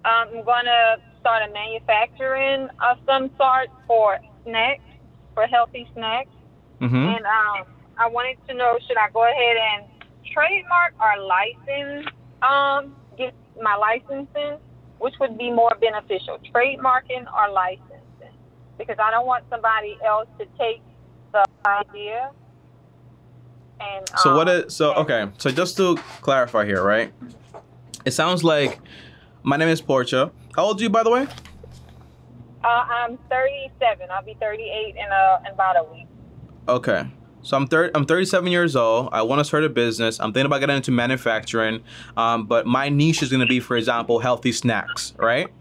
I'm gonna start a manufacturing of some sort for snacks, for healthy snacks, Mm-hmm. and I wanted to know, should I go ahead and trademark or license, get my licensing, which would be more beneficial, trademarking or licensing, because I don't want somebody else to take the idea and So what is so and okay? So just to clarify here, right? It sounds like my name is Portia. How old are you, by the way? I'm 37. I'll be 38 in about a week. Okay. So I'm 37 years old. I want to start a business. I'm thinking about getting into manufacturing. But my niche is going to be, for example, healthy snacks, right?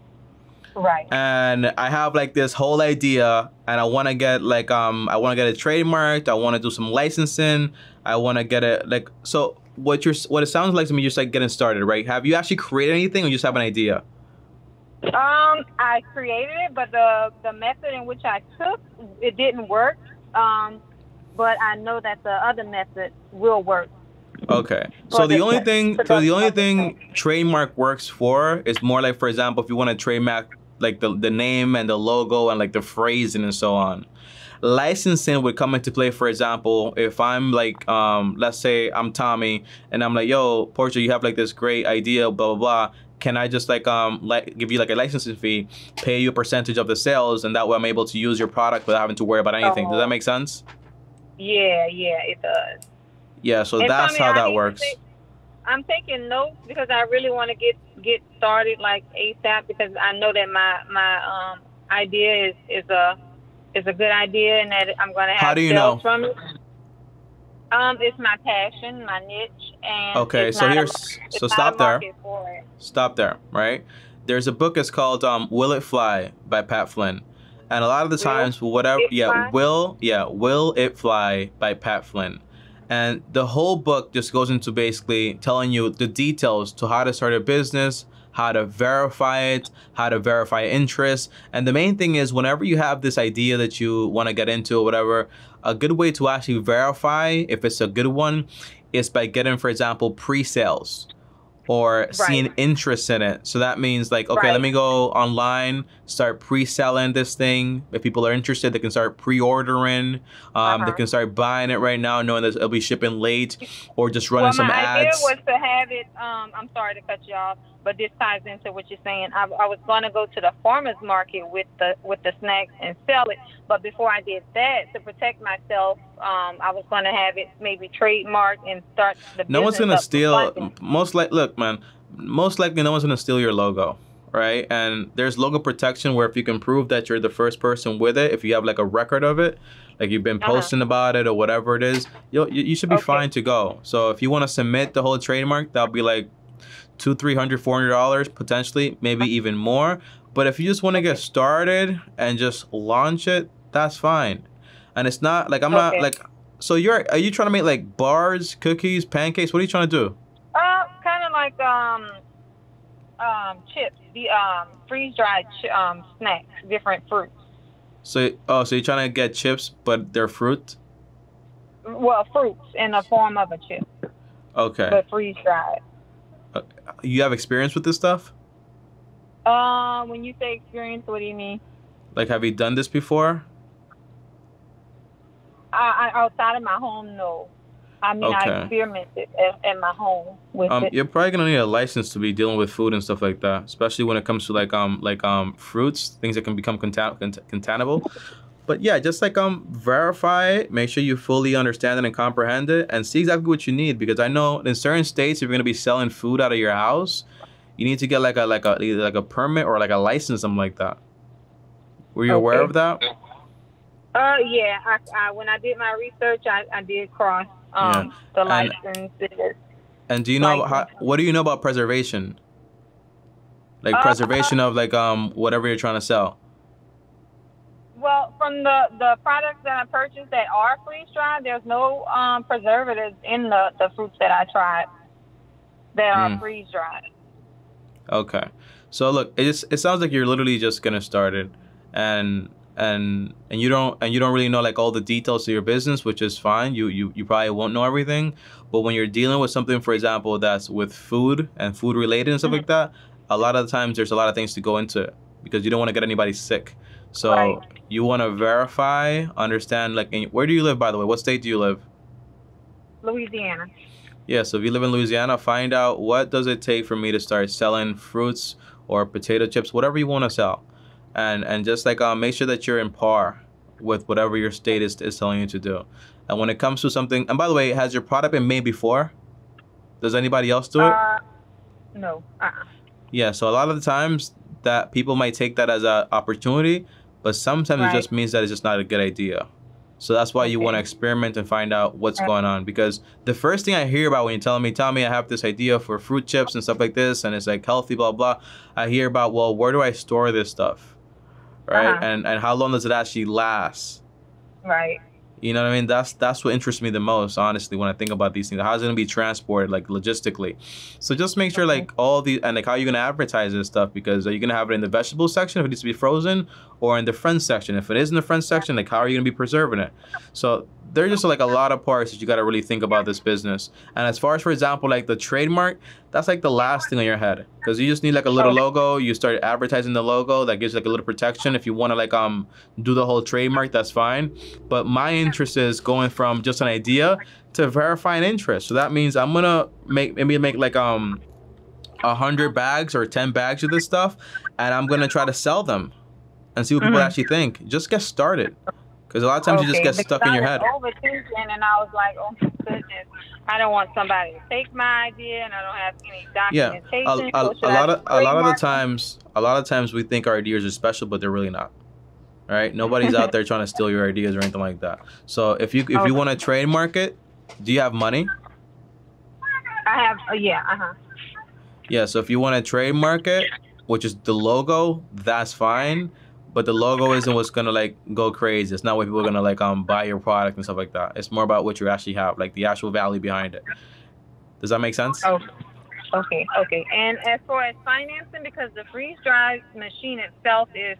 Right. And I have like this whole idea, and I want to get like I want to get it trademarked. I want to do some licensing. I want to get it like so. What it sounds like to me, just like getting started, right? Have you actually created anything, or you just have an idea? I created it, but the method in which I took it didn't work. But I know that the other method will work. Okay. For So the the only thing, so the production only of the thing snack. trademark works for is more like, for example, if you want to trademark like the name and the logo and like the phrasing and so on. Licensing would come into play, for example, if I'm like, let's say I'm Tommy and I'm like, yo, Portia, you have like this great idea, blah, blah, blah. Can I just like give you like a licensing fee, pay you a percentage of the sales, and that way I'm able to use your product without having to worry about anything. Does that So make sense? yeah, it does. Yeah, so And that's Tommy, how I that need to works. take. I'm taking notes because I really want to get started like ASAP because I know that my idea is a good idea and that I'm going to How have do you sales know? from it. It's my passion, my niche, and Okay, so here's it's so not a stop there. market for it. Stop there, right? There's a book. It's called "Will It Fly" by Pat Flynn, and a lot of the Will times, whatever, it fly? Will It Fly by Pat Flynn, and the whole book just goes into basically telling you the details to how to start a business, how to verify it, how to verify interest, and the main thing is whenever you have this idea that you want to get into or whatever, a good way to actually verify if it's a good one is by getting, for example, pre-sales or Right, seeing interest in it. So that means like, okay, let right. me go online, start pre-selling this thing. If people are interested, they can start pre-ordering. Uh They huh. can start buying it right now, knowing that it'll be shipping late, or just running Well, some my idea ads. was to have it. I'm sorry to cut you off, but this ties into what you're saying. I was going to go to the farmers market with the snacks and sell it, but before I did that, to protect myself, I was going to have it maybe trademarked and start the No one's business gonna up from steal. funding. Most like, look, man. Most likely, no one's gonna steal your logo, right? And there's logo protection where if you can prove that you're the first person with it, if you have like a record of it, like you've been Uh huh. posting about it or whatever it is, you should be Okay. fine to go. So if you want to submit the whole trademark, that'll be like two, $300, $400 potentially, maybe even more. But if you just want to get Okay. started and just launch it, that's fine. And it's not like I'm not Okay. like. So are you trying to make like bars, cookies, pancakes? What are you trying to do? Kind of like chips, the freeze dried snacks, different fruits. So you're trying to get chips, but they're fruit? Well, fruits in the form of a chip, Okay. but freeze dried. Uh, You have experience with this stuff? When you say experience, what do you mean? Like, have you done this before? Outside of my home, no. I mean, I Okay. experimented at my home with it. You're probably gonna need a license to be dealing with food and stuff like that, especially when it comes to fruits, things that can become contaminable. But yeah, just like verify it, make sure you fully understand it and comprehend it, and see exactly what you need. Because I know in certain states, if you're gonna be selling food out of your house, you need to get either like a permit or like a license, something like that. Were you aware Okay. of that? Yeah. I when I did my research, I did cross Yeah. the And licenses do you know license. what do you know about preservation? Like Uh, preservation of like whatever you're trying to sell. well, from the products that I purchased that are freeze dried, there's no preservatives in the fruits that I tried that are Mm, freeze dried. okay. So look, it sounds like you're literally just gonna start it, and you don't really know like all the details of your business, which is fine. You probably won't know everything, but when you're dealing with something, for example, that's with food and food related and stuff Hmm. like that, a lot of the times there's a lot of things to go into it because you don't want to get anybody sick. So Right. you want to verify, understand, like, where do you live, by the way? What state do you live? Louisiana. Yeah, so if you live in Louisiana, find out what does it take for me to start selling fruits or potato chips, whatever you want to sell. And just like make sure that you're in par with whatever your state is telling you to do. And when it comes to something, and by the way, has your product been made before? Does anybody else do it? No. Yeah, so a lot of the times that people might take that as an opportunity, but sometimes Right. it just means that it's just not a good idea. So that's why you want to Okay. experiment and find out what's going on. Because the first thing I hear about when you tell me, Tommy, I have this idea for fruit chips and stuff like this, and it's like healthy, blah, blah. I hear about, well, where do I store this stuff? Right? Uh-huh. And how long does it actually last? Right. You know what I mean? That's what interests me the most, honestly, when I think about these things. How's it gonna be transported, like logistically? So just make sure, like, all the and like how you're gonna advertise this stuff, because are you gonna have it in the vegetable section if it needs to be frozen, or in the front section? If it is in the front section, like, how are you gonna be preserving it? So there's just like a lot of parts that you gotta really think about this business. And as far as, for example, like the trademark, that's like the last thing on your head, because you just need like a little logo. You start advertising the logo, that gives like a little protection. If you want to like do the whole trademark, that's fine. But my interest is going from just an idea to verifying interest. So that means I'm gonna make like 100 bags or 10 bags of this stuff, and I'm gonna try to sell them and see what people actually think. Just get started, because a lot of times you just get stuck in your head. I was overthinking, and I was like, oh my goodness, I don't want somebody to take my idea, and I don't have any Yeah, documentation. a lot of times we think our ideas are special, but they're really not. All right, nobody's out there trying to steal your ideas or anything like that. So if you want to trademark it, do you have money? I have, yeah, Yeah, so if you want to trademark it, which is the logo, that's fine. But the logo isn't what's gonna like go crazy. It's not what people are gonna like buy your product and stuff like that. It's more about what you actually have, like the actual value behind it. Does that make sense? Oh, okay. And as far as financing, because the freeze dry machine itself is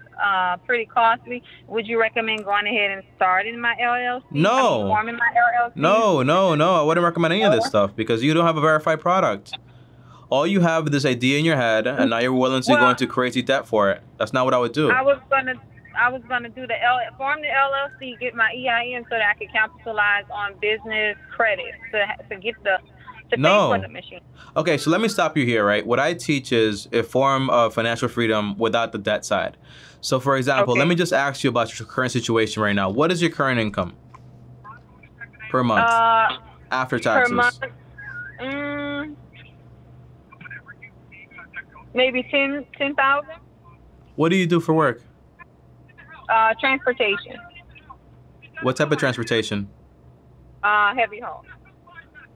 pretty costly, would you recommend going ahead and starting my LLC? No. Forming my LLC? No. I wouldn't recommend any of this stuff because you don't have a verified product. All you have is this idea in your head, and now you're willing to go into crazy debt for it. That's not what I would do. I was gonna do form the LLC, get my EIN so that I could capitalize on business credit to get to pay for the machine. Okay, so let me stop you here, right? What I teach is a form of financial freedom without the debt side. So, for example, let me just ask you about your current situation right now. What is your current income per month after taxes? Per month, maybe 10,000. What do you do for work? Transportation. What type of transportation? Heavy haul.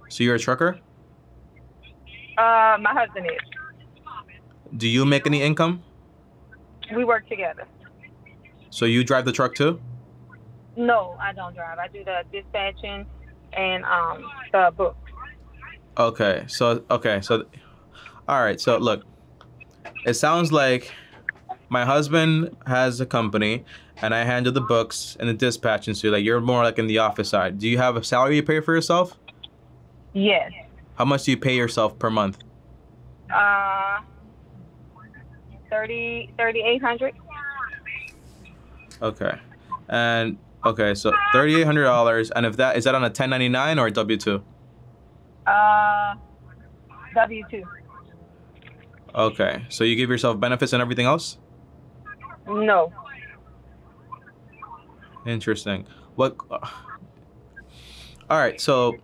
So you're a trucker? My husband is. Do you make any income? We work together. So you drive the truck too? No, I don't drive. I do the dispatching and the books. Okay, so all right, so look, it sounds like my husband has a company and I handle the books and the dispatching, so like you're more like in the office side. Do you have a salary you pay for yourself? Yes. How much do you pay yourself per month? 3,800. Okay. And okay, so $3,800, and if that is that on a 1099 or a W-2? W-2. Okay. So you give yourself benefits and everything else? No. Interesting. What all right, so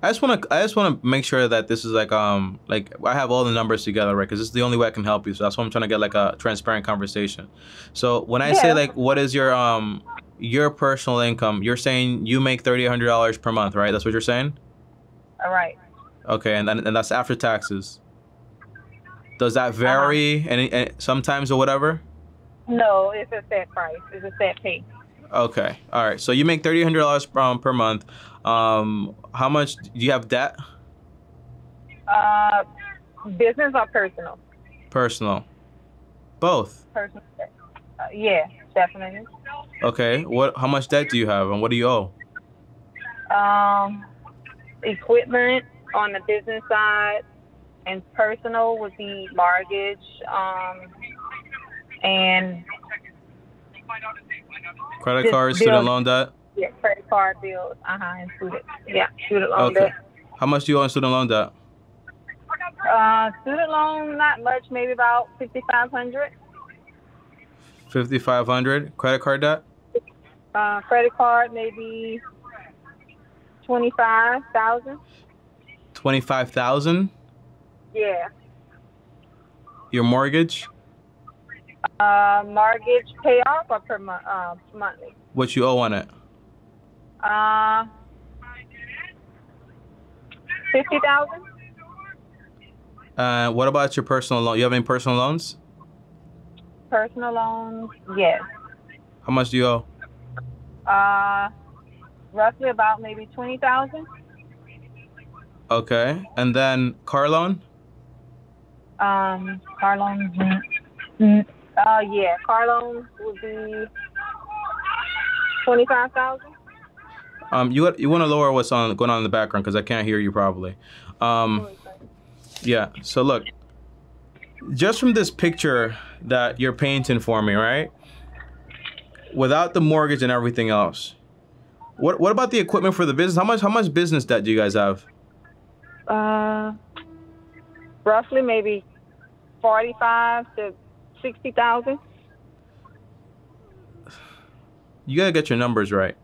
I just want to make sure that this is like I have all the numbers together, right? Because this is the only way I can help you. So that's why I'm trying to get like a transparent conversation. So when I say like, what is your personal income? You're saying you make $3,800 per month, right? That's what you're saying? All right. Okay, and that's after taxes. Does that vary any sometimes or whatever? No, it's a set price. It's a set pay. Okay, all right. So you make $3,800 per month. How much do you have debt? Business or personal? Personal. Both. Personal. Yeah, definitely. Okay. How much debt do you have, and what do you owe? Equipment on the business side, And personal would be mortgage, and Credit just card, student bills. loan debt. Yeah, credit card bills. And student. Yeah, student loan Okay. debt. How much do you owe on student loan debt? Student loan, not much. Maybe about 5,500. 5,500. Credit card debt. Credit card, maybe 25,000. 25,000. Yeah. Your mortgage. Mortgage payoff or per month, monthly. What you owe on it? 50,000. What about your personal loan? You have any personal loans? Personal loans, yes. How much do you owe? Roughly about maybe 20,000. Okay. And then car loan? Car loans. Yeah, car loans would be 25,000. You want to lower what's going on in the background because I can't hear you properly. Yeah. So look, just from this picture that you're painting for me, right? Without the mortgage and everything else, what about the equipment for the business? How much business debt do you guys have? Roughly maybe 45 to 60,000. You gotta get your numbers right,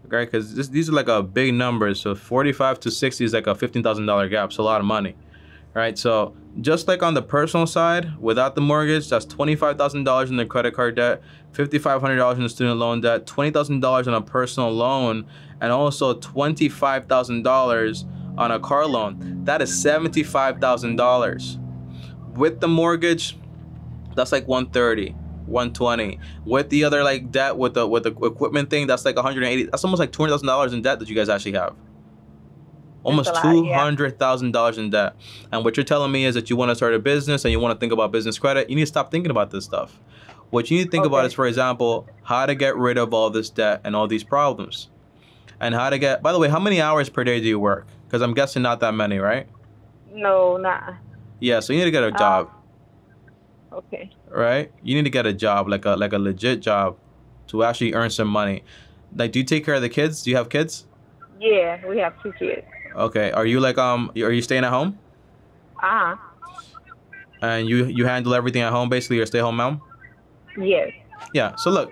okay? Because these are like a big numbers. So 45 to 60 is like a $15,000 gap. It's a lot of money, right? So just like on the personal side, without the mortgage, that's $25,000 in the credit card debt, $5,500 in the student loan debt, $20,000 on a personal loan, and also $25,000 on a car loan. That is $75,000. With the mortgage, that's like 130, 120. With the other like debt, with the equipment thing, that's like 180. That's almost like $200,000 in debt that you guys actually have. Almost $200,000 in debt. And what you're telling me is that you want to start a business and you want to think about business credit. You need to stop thinking about this stuff. What you need to think about is, for example, how to get rid of all this debt and all these problems. And how to get, by the way, how many hours per day do you work? Because I'm guessing not that many, right? No, nah. Yeah, so you need to get a job. Okay. Right? You need to get a job, like a legit job, to actually earn some money. Like, do you take care of the kids? Do you have kids? Yeah, we have 2 kids. Okay. Are you like are you staying at home? And you handle everything at home, basically? You're a stay-at-home mom? Yes. Yeah. So look,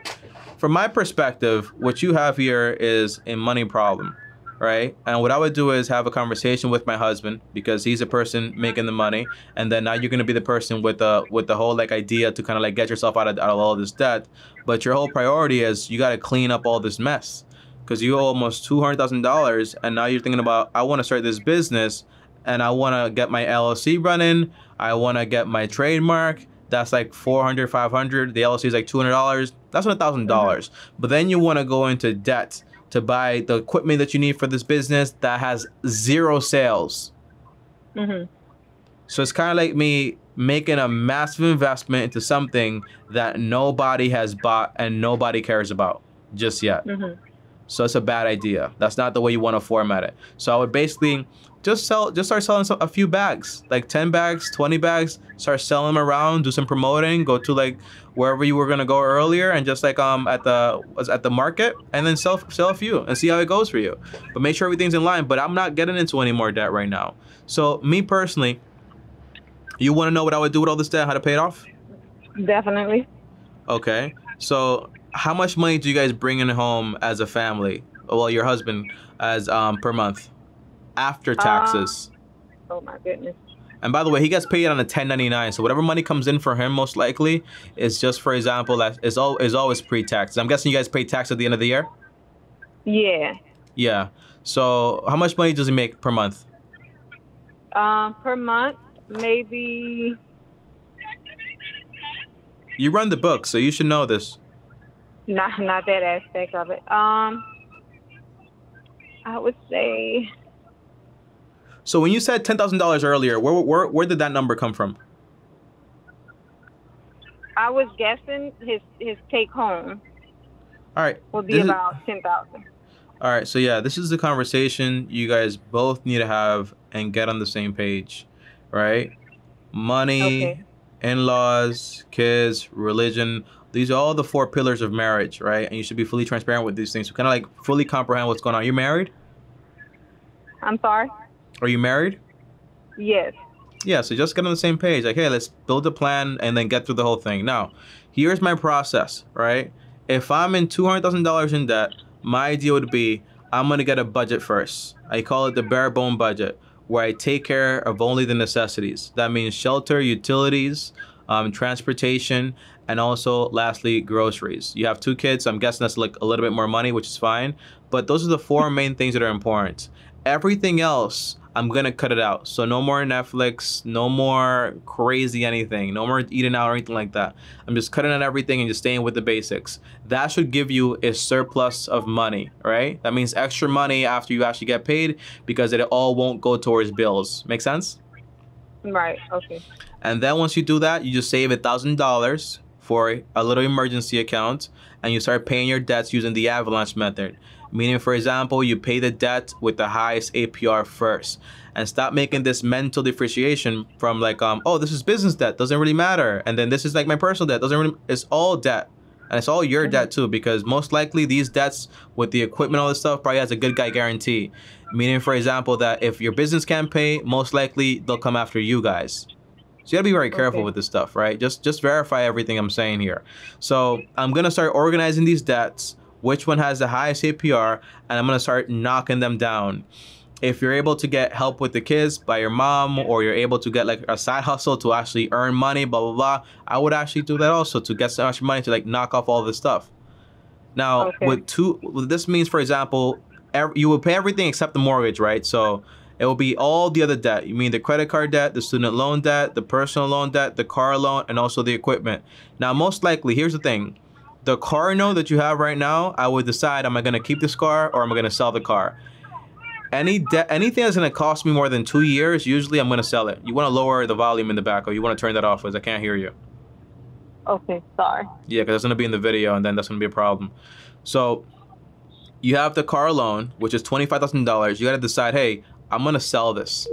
from my perspective, what you have here is a money problem, right? And what I would do is have a conversation with my husband, because he's the person making the money, and then now you're gonna be the person with the whole like idea to kind of like get yourself out of all this debt. But your whole priority is you got to clean up all this mess, because you owe almost $200,000, and now you're thinking about, I want to start this business, and I want to get my LLC running. I want to get my trademark. That's like $400, $500. The LLC is like $200. That's $1,000. But then you want to go into debt to buy the equipment that you need for this business that has 0 sales. So it's kind of like me making a massive investment into something that nobody has bought and nobody cares about just yet. So it's a bad idea. That's not the way you want to format it. So I would basically just start selling a few bags, like 10 bags, 20 bags, start selling them around, do some promoting, go to like wherever you were going to go earlier, and just like at the market, and then sell a few and see how it goes for you. But make sure everything's in line. But I'm not getting into any more debt right now. So me personally, you want to know what I would do with all this debt, how to pay it off? Definitely. Okay. So how much money do you guys bring in home as a family? Well, your husband, as per month, after taxes? Oh my goodness. And by the way, he gets paid on a 1099. So whatever money comes in for him, most likely, is just, for example, that is always pre-tax. I'm guessing you guys pay tax at the end of the year? Yeah. Yeah. So how much money does he make per month? Per month, maybe. You run the book, so you should know this. Not that aspect of it. I would say. So when you said $10,000 earlier, where did that number come from? I was guessing his take home. All right. Would be about 10,000. All right. So yeah, this is the conversation you guys both need to have and get on the same page. right? Money, Okay. in-laws, kids, religion. These are all the four pillars of marriage, right? And you should be fully transparent with these things to kind of like fully comprehend what's going on. You married? I'm sorry? Are you married? Yes. Yeah, so just get on the same page. Like, hey, let's build a plan and then get through the whole thing. Now, here's my process, right? If I'm in $200,000 in debt, my idea would be I'm going to get a budget first. I call it the bare bone budget, where I take care of only the necessities. That means shelter, utilities, transportation, and also, lastly, groceries. You have two kids, so I'm guessing that's like a little bit more money, which is fine. But those are the four main things that are important. Everything else, I'm gonna cut it out. So no more Netflix, no more crazy anything, no more eating out or anything like that. I'm just cutting out everything and just staying with the basics. That should give you a surplus of money, right? That means extra money after you actually get paid, because it all won't go towards bills. Make sense? Right. Okay. And then once you do that, you just save $1,000 for a little emergency account, and you start paying your debts using the avalanche method. Meaning, for example, you pay the debt with the highest APR first, and stop making this mental differentiation from like, oh, this is business debt, doesn't really matter. And then this is like my personal debt, doesn't really, it's all debt. And it's all your debt too, because most likely these debts with the equipment, all this stuff, probably has a good guy guarantee. Meaning, for example, that if your business can't pay, most likely they'll come after you guys. So you gotta be very careful with this stuff, right? Just verify everything I'm saying here. So I'm gonna start organizing these debts, which one has the highest APR, and I'm gonna start knocking them down. If you're able to get help with the kids by your mom, or you're able to get like a side hustle to actually earn money, blah, blah, blah, I would actually do that also to get some extra money to like knock off all this stuff. Now, what this means, for example, you will pay everything except the mortgage, right? So it will be all the other debt. You mean the credit card debt, the student loan debt, the personal loan debt, the car loan, and also the equipment. Now, most likely, here's the thing. The car note that you have right now, I would decide, am I going to keep this car or am I going to sell the car? Anything that's going to cost me more than 2 years, usually I'm going to sell it. You want to lower the volume in the back, or you want to turn that off, because I can't hear you. Okay, sorry. Yeah, because that's going to be in the video, and then that's going to be a problem. So you have the car loan, which is $25,000. You got to decide, hey, I'm going to sell this.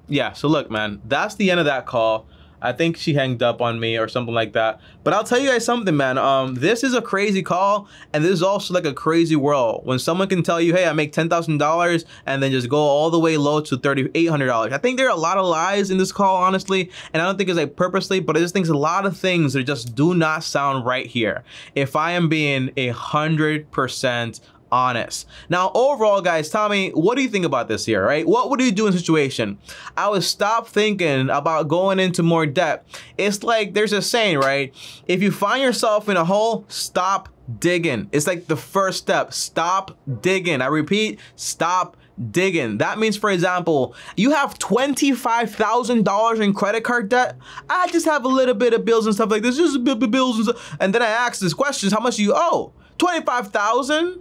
Yeah, so look, man, that's the end of that call. I think she hanged up on me or something like that. But I'll tell you guys something, man. This is a crazy call, and this is also like a crazy world. When someone can tell you, hey, I make $10,000, and then just go all the way low to $3,800. I think there are a lot of lies in this call, honestly, and I don't think it's like purposely, but I just think a lot of things that just do not sound right here. If I am being 100% honest. Now, overall, guys, tell me, what do you think about this here, right? What would you do in this situation? I would stop thinking about going into more debt. It's like there's a saying, right? If you find yourself in a hole, stop digging. It's like the first step. Stop digging. I repeat, stop digging. That means, for example, you have $25,000 in credit card debt. I just have a little bit of bills and stuff like this, just bills and stuff. And then I ask this question, how much do you owe? $25,000?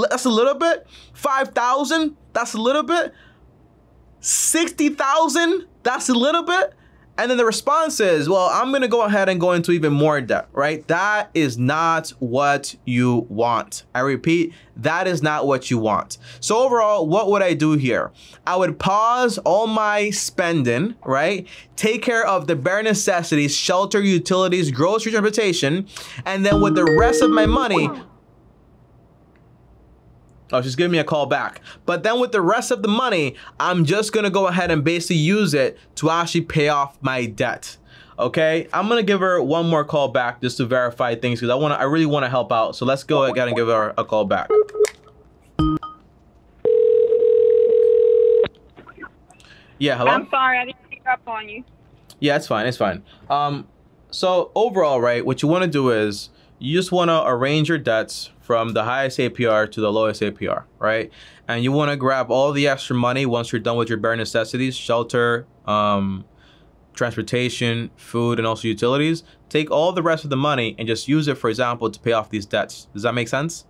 That's a little bit. 5,000, that's a little bit. 60,000, that's a little bit. And then the response is, well, I'm gonna go ahead and go into even more debt, right? That is not what you want. I repeat, that is not what you want. So overall, what would I do here? I would pause all my spending, right? Take care of the bare necessities, shelter, utilities, grocery, transportation, and then with the rest of my money, oh, she's giving me a call back. But then with the rest of the money, I'm just gonna go ahead and basically use it to actually pay off my debt. Okay, I'm gonna give her one more call back just to verify things, because I really wanna help out. So let's go ahead and give her a call back. Yeah, hello? I'm sorry, I didn't pick up on you. Yeah, it's fine, it's fine. So overall, right, what you wanna do is, you just wanna arrange your debts from the highest APR to the lowest APR, right? And you want to grab all the extra money once you're done with your bare necessities, shelter, transportation, food, and also utilities. Take all the rest of the money and just use it, for example, to pay off these debts. Does that make sense?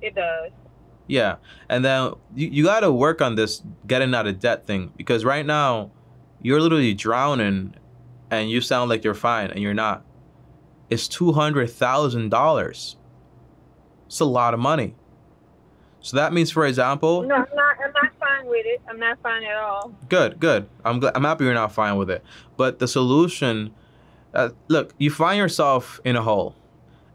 It does. Yeah, and then you got to work on this getting out of debt thing, because right now you're literally drowning and you sound like you're fine and you're not. It's $200,000. It's a lot of money. So that means, for example, No, I'm not fine with it. I'm not fine at all. good. I'm happy you're not fine with it. But the solution, look, you find yourself in a hole,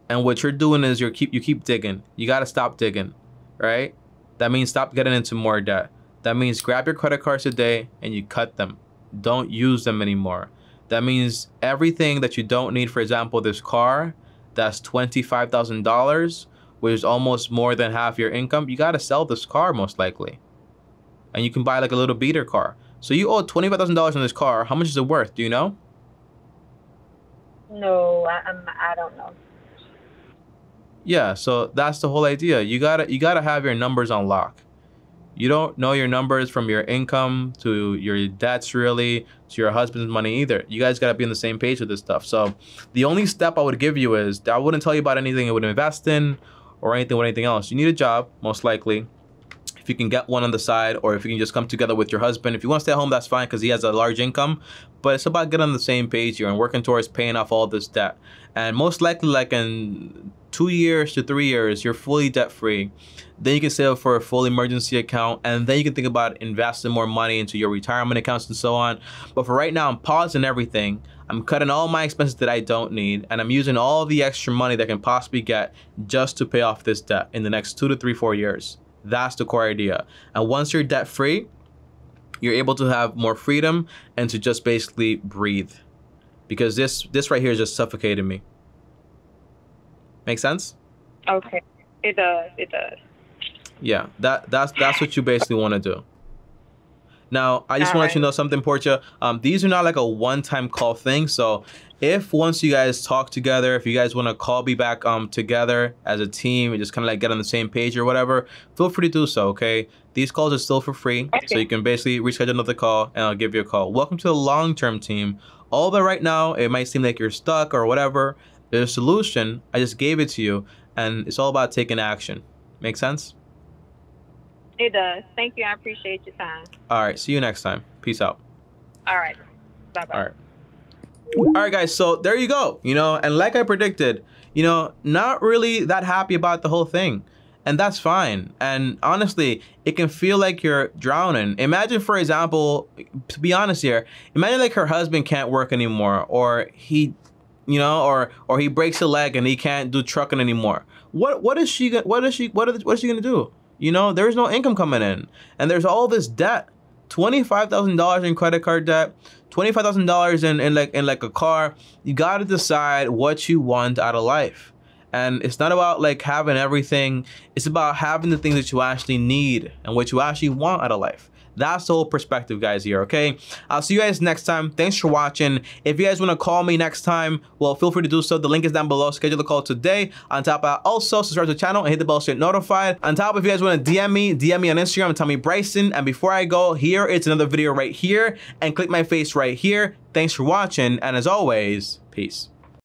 and what you're doing is you keep digging. You got to stop digging, right? That means stop getting into more debt. That means grab your credit cards today and you cut them. Don't use them anymore. That means everything that you don't need, for example, this car, that's $25,000, which is almost more than half your income. You got to sell this car most likely. And you can buy like a little beater car. So you owe $25,000 on this car. How much is it worth? Do you know? No, I don't know. Yeah, so that's the whole idea. You gotta have your numbers on lock. You don't know your numbers from your income to your debts, really, to your husband's money either. You guys gotta be on the same page with this stuff. So the only step I would give you is, I wouldn't tell you about anything you would invest in or anything with anything else. You need a job, most likely. If you can get one on the side, or if you can just come together with your husband. If you want to stay at home, that's fine, because he has a large income. But it's about getting on the same page here and working towards paying off all this debt. And most likely, like in 2 years to 3 years, you're fully debt free. Then you can save up for a full emergency account, and then you can think about investing more money into your retirement accounts and so on. But for right now, I'm pausing everything. I'm cutting all my expenses that I don't need, and I'm using all the extra money that I can possibly get just to pay off this debt in the next 2 to 3, 4 years. That's the core idea. And once you're debt free, you're able to have more freedom and to just basically breathe. Because this right here is just suffocating me. Make sense? Okay. It does. It does. Yeah, that's what you basically want to do. Now, I just want to let you know something, Portia. These are not like a one-time call thing. So if once you guys talk together, if you guys want to call me back together as a team and just kind of like get on the same page or whatever, feel free to do so, okay? These calls are still for free. Okay. So you can basically reschedule another call and I'll give you a call. Welcome to the long-term team. Although right now it might seem like you're stuck or whatever, there's a solution. I just gave it to you, and it's all about taking action. Make sense? It does. Thank you. I appreciate your time. All right. See you next time. Peace out. All right. Bye-bye. All right. All right, guys. So there you go. And like I predicted, not really that happy about the whole thing. And that's fine. And honestly, it can feel like you're drowning. Imagine, for example, to be honest here, imagine like her husband can't work anymore, or he, or he breaks a leg and he can't do trucking anymore. What is she gonna do? There's no income coming in, and there's all this debt, $25,000 in credit card debt, $25,000 in like a car. You got to decide what you want out of life. And it's not about like having everything. It's about having the things that you actually need and what you actually want out of life. That's the whole perspective, guys, here, okay? I'll see you guys next time. Thanks for watching. If you guys want to call me next time, well, feel free to do so. The link is down below. Schedule the call today. On top, also subscribe to the channel and hit the bell so you're notified. On top, if you guys want to DM me on Instagram and tell me Bryson. And before I go, here it's another video right here. And click my face right here. Thanks for watching. And as always, peace.